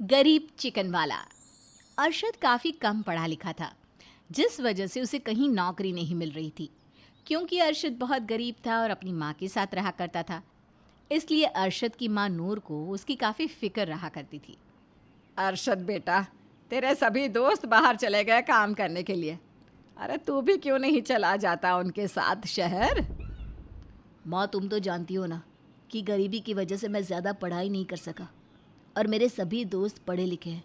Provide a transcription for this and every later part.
गरीब चिकन वाला। अरशद काफ़ी कम पढ़ा लिखा था, जिस वजह से उसे कहीं नौकरी नहीं मिल रही थी। क्योंकि अरशद बहुत गरीब था और अपनी माँ के साथ रहा करता था, इसलिए अरशद की माँ नूर को उसकी काफ़ी फिक्र रहा करती थी। अरशद बेटा, तेरे सभी दोस्त बाहर चले गए काम करने के लिए। अरे तू भी क्यों नहीं चला जाता उनके साथ शहर? माँ, तुम तो जानती हो ना कि गरीबी की वजह से मैं ज़्यादा पढ़ाई नहीं कर सका और मेरे सभी दोस्त पढ़े लिखे हैं,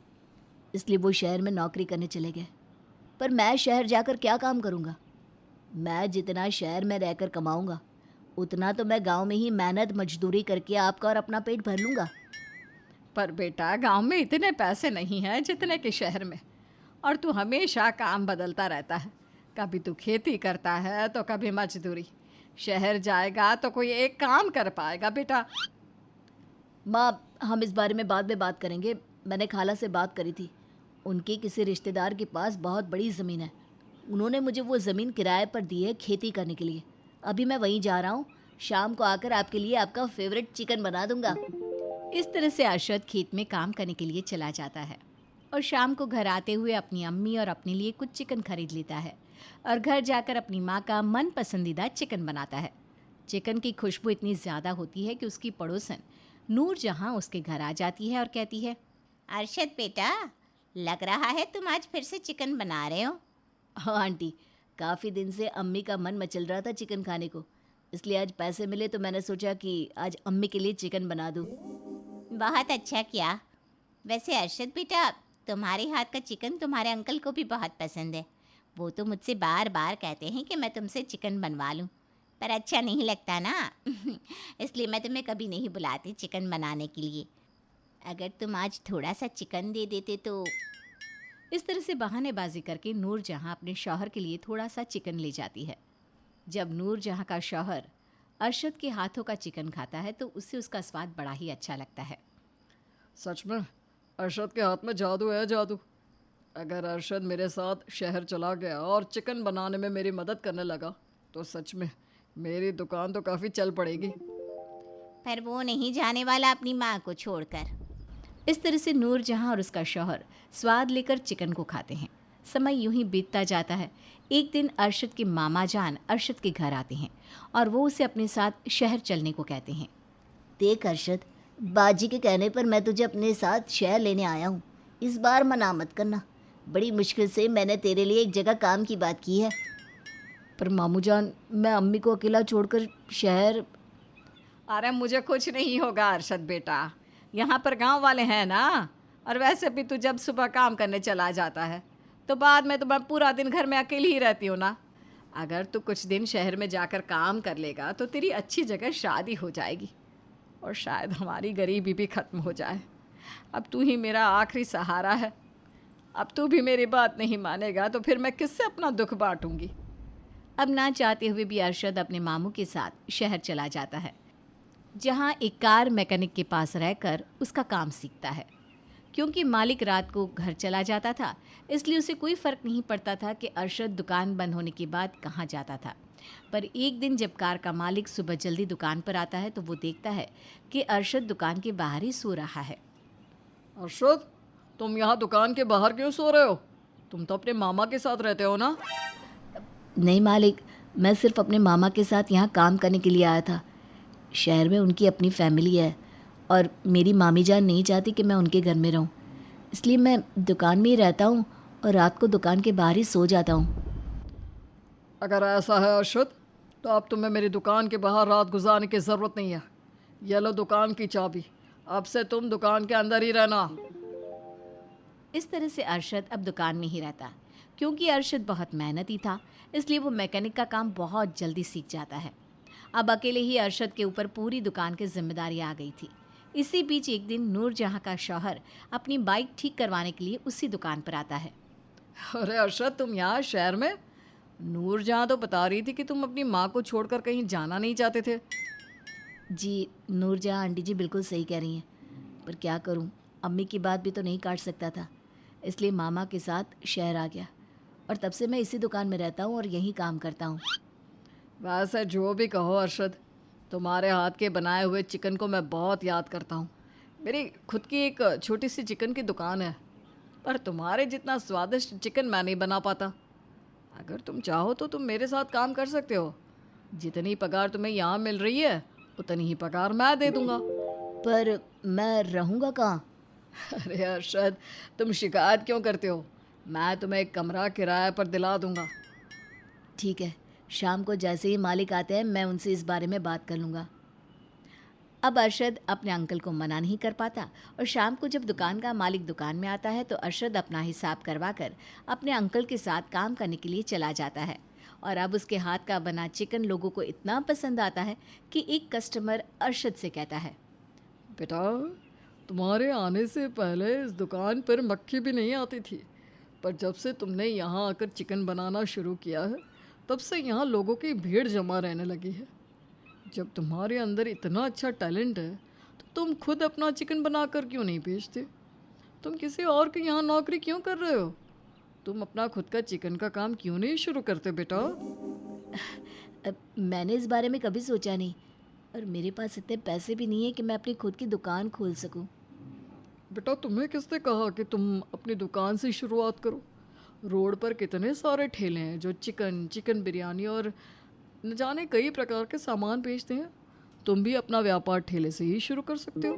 इसलिए वो शहर में नौकरी करने चले गए। पर मैं शहर जाकर क्या काम करूँगा? मैं जितना शहर में रहकर कमाऊँगा उतना तो मैं गांव में ही मेहनत मजदूरी करके आपका और अपना पेट भर लूँगा। पर बेटा, गांव में इतने पैसे नहीं हैं जितने कि शहर में, और तू हमेशा काम बदलता रहता है। कभी तू खेती करता है तो कभी मजदूरी। शहर जाएगा तो कोई एक काम कर पाएगा बेटा? माँ, हम इस बारे में बाद में बात करेंगे। मैंने खाला से बात करी थी, उनके किसी रिश्तेदार के पास बहुत बड़ी ज़मीन है। उन्होंने मुझे वो ज़मीन किराए पर दी है खेती करने के लिए। अभी मैं वहीं जा रहा हूँ, शाम को आकर आपके लिए आपका फेवरेट चिकन बना दूंगा। इस तरह से अरशद खेत में काम करने के लिए चला जाता है और शाम को घर आते हुए अपनी अम्मी और अपने लिए कुछ चिकन खरीद लेता है और घर जाकर अपनी माँ का मन पसंदीदा चिकन बनाता है। चिकन की खुशबू इतनी ज़्यादा होती है कि उसकी पड़ोसन नूर जहाँ उसके घर आ जाती है और कहती है, अरशद बेटा, लग रहा है तुम आज फिर से चिकन बना रहे हो। हाँ आंटी, काफ़ी दिन से अम्मी का मन मचल रहा था चिकन खाने को, इसलिए आज पैसे मिले तो मैंने सोचा कि आज अम्मी के लिए चिकन बना दूँ। बहुत अच्छा किया। वैसे अरशद बेटा, तुम्हारे हाथ का चिकन तुम्हारे अंकल को भी बहुत पसंद है। वो तो मुझसे बार बार कहते हैं कि मैं तुमसे चिकन बनवा लूँ, पर अच्छा नहीं लगता ना इसलिए मैं तुम्हें कभी नहीं बुलाती चिकन बनाने के लिए। अगर तुम आज थोड़ा सा चिकन दे देते तो। इस तरह से बहानेबाजी करके नूर जहाँ अपने शौहर के लिए थोड़ा सा चिकन ले जाती है। जब नूर जहाँ का शौहर अरशद के हाथों का चिकन खाता है तो उससे उसका स्वाद बड़ा ही अच्छा लगता है। सच में अरशद के हाथ में जादू है, जादू। अगर अरशद मेरे साथ शहर चला गया और चिकन बनाने में मेरी मदद करने लगा तो सच में मेरी दुकान तो काफ़ी चल पड़ेगी। पर वो नहीं जाने वाला अपनी माँ को छोड़कर। इस तरह से नूर जहाँ और उसका शौहर स्वाद लेकर चिकन को खाते हैं। समय यूं ही बीतता जाता है। एक दिन अरशद के मामा जान अरशद के घर आते हैं और वो उसे अपने साथ शहर चलने को कहते हैं। देख अरशद, बाजी के कहने पर मैं तुझे अपने साथ शहर लेने आया हूँ। इस बार मना मत करना। बड़ी मुश्किल से मैंने तेरे लिए एक जगह काम की बात की है। पर मामू जान, मैं अम्मी को अकेला छोड़कर शहर। अरे मुझे कुछ नहीं होगा अरशद बेटा, यहाँ पर गांव वाले हैं ना। और वैसे भी तू जब सुबह काम करने चला जाता है तो बाद में तो मैं पूरा दिन घर में अकेली ही रहती हूँ ना। अगर तू कुछ दिन शहर में जाकर काम कर लेगा तो तेरी अच्छी जगह शादी हो जाएगी और शायद हमारी गरीबी भी ख़त्म हो जाए। अब तू ही मेरा आखिरी सहारा है। अब तू भी मेरी बात नहीं मानेगा तो फिर मैं किससे अपना दुख बांटूंगी? अब ना चाहते हुए भी अरशद अपने मामू के साथ शहर चला जाता है, जहाँ एक कार मैकेनिक के पास रहकर उसका काम सीखता है। क्योंकि मालिक रात को घर चला जाता था, इसलिए उसे कोई फ़र्क नहीं पड़ता था कि अरशद दुकान बंद होने के बाद कहाँ जाता था। पर एक दिन जब कार का मालिक सुबह जल्दी दुकान पर आता है तो वो देखता है कि अरशद दुकान के बाहर ही सो रहा है। अरशद, तुम यहाँ दुकान के बाहर क्यों सो रहे हो? तुम तो अपने मामा के साथ रहते हो ना? नहीं मालिक, मैं सिर्फ अपने मामा के साथ यहाँ काम करने के लिए आया था। शहर में उनकी अपनी फैमिली है और मेरी मामी जान नहीं चाहती कि मैं उनके घर में रहूं, इसलिए मैं दुकान में ही रहता हूं और रात को दुकान के बाहर ही सो जाता हूं। अगर ऐसा है अरशद तो अब तुम्हें मेरी दुकान के बाहर रात गुजारने की ज़रूरत नहीं है। ये लो दुकान की चाबी, अब से तुम दुकान के अंदर ही रहना। इस तरह से अरशद अब दुकान में ही रहता। क्योंकि अरशद बहुत मेहनती था, इसलिए वो मैकेनिक का काम बहुत जल्दी सीख जाता है। अब अकेले ही अरशद के ऊपर पूरी दुकान की जिम्मेदारी आ गई थी। इसी बीच एक दिन नूर जहाँ का शौहर अपनी बाइक ठीक करवाने के लिए उसी दुकान पर आता है। अरे अरशद, तुम यहाँ शहर में? नूर जहाँ तो बता रही थी कि तुम अपनी माँ को छोड़कर कहीं जाना नहीं चाहते थे। जी नूर जहाँ आंटी जी बिल्कुल सही कह रही हैं, पर क्या करूँ, अम्मी की बात भी तो नहीं काट सकता था, इसलिए मामा के साथ शहर आ गया और तब से मैं इसी दुकान में रहता हूँ और यहीं काम करता हूँ। वैसे जो भी कहो अरशद, तुम्हारे हाथ के बनाए हुए चिकन को मैं बहुत याद करता हूँ। मेरी खुद की एक छोटी सी चिकन की दुकान है, पर तुम्हारे जितना स्वादिष्ट चिकन मैं नहीं बना पाता। अगर तुम चाहो तो तुम मेरे साथ काम कर सकते हो। जितनी पगार तुम्हें यहाँ मिल रही है उतनी ही पगार मैं दे दूंगा। पर मैं रहूँगा कहाँ? अरे अरशद, तुम शिकायत क्यों करते हो? मैं तुम्हें एक कमरा किराए पर दिला दूंगा। ठीक है, शाम को जैसे ही मालिक आते हैं मैं उनसे इस बारे में बात कर लूँगा। अब अरशद अपने अंकल को मना नहीं कर पाता और शाम को जब दुकान का मालिक दुकान में आता है तो अरशद अपना हिसाब करवा कर अपने अंकल के साथ काम करने के लिए चला जाता है। और अब उसके हाथ का बना चिकन लोगों को इतना पसंद आता है कि एक कस्टमर अरशद से कहता है, बेटा, तुम्हारे आने से पहले इस दुकान पर मक्खी भी नहीं आती थी, पर जब से तुमने यहाँ आकर चिकन बनाना शुरू किया है तब से यहाँ लोगों की भीड़ जमा रहने लगी है। जब तुम्हारे अंदर इतना अच्छा टैलेंट है तो तुम खुद अपना चिकन बनाकर क्यों नहीं बेचते? तुम किसी और के यहाँ नौकरी क्यों कर रहे हो? तुम अपना खुद का चिकन का काम क्यों नहीं शुरू करते बेटा? मैंने इस बारे में कभी सोचा नहीं और मेरे पास इतने पैसे भी नहीं है कि मैं अपनी खुद की दुकान खोल सकूं। बेटा, तुम्हें किसने कहा कि तुम अपनी दुकान से शुरुआत करो? रोड पर कितने सारे ठेले हैं जो चिकन बिरयानी और न जाने कई प्रकार के सामान बेचते हैं। तुम भी अपना व्यापार ठेले से ही शुरू कर सकते हो।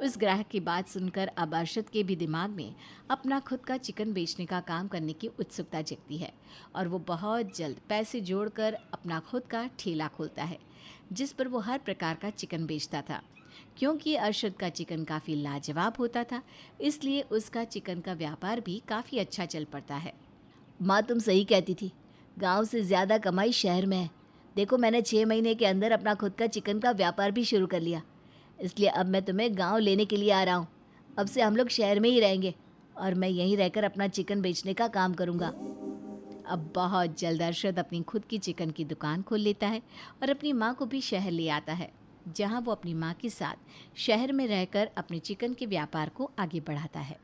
उस ग्राहक की बात सुनकर अब अरशद के भी दिमाग में अपना खुद का चिकन बेचने का काम करने की उत्सुकता जगती है और वो बहुत जल्द पैसे जोड़कर अपना खुद का ठेला खोलता है जिस पर वो हर प्रकार का चिकन बेचता था। क्योंकि अरशद का चिकन काफ़ी लाजवाब होता था इसलिए उसका चिकन का व्यापार भी काफ़ी अच्छा चल पड़ता है। माँ तुम सही कहती थी, गांव से ज़्यादा कमाई शहर में है। देखो मैंने 6 महीने के अंदर अपना खुद का चिकन का व्यापार भी शुरू कर लिया, इसलिए अब मैं तुम्हें गांव लेने के लिए आ रहा हूँ। अब से हम लोग शहर में ही रहेंगे और मैं यहीं रहकर अपना चिकन बेचने का काम करूँगा। अब बहुत जल्द अरशद अपनी खुद की चिकन की दुकान खोल लेता है और अपनी माँ को भी शहर ले आता है जहाँ वो अपनी माँ के साथ शहर में रहकर अपने चिकन के व्यापार को आगे बढ़ाता है।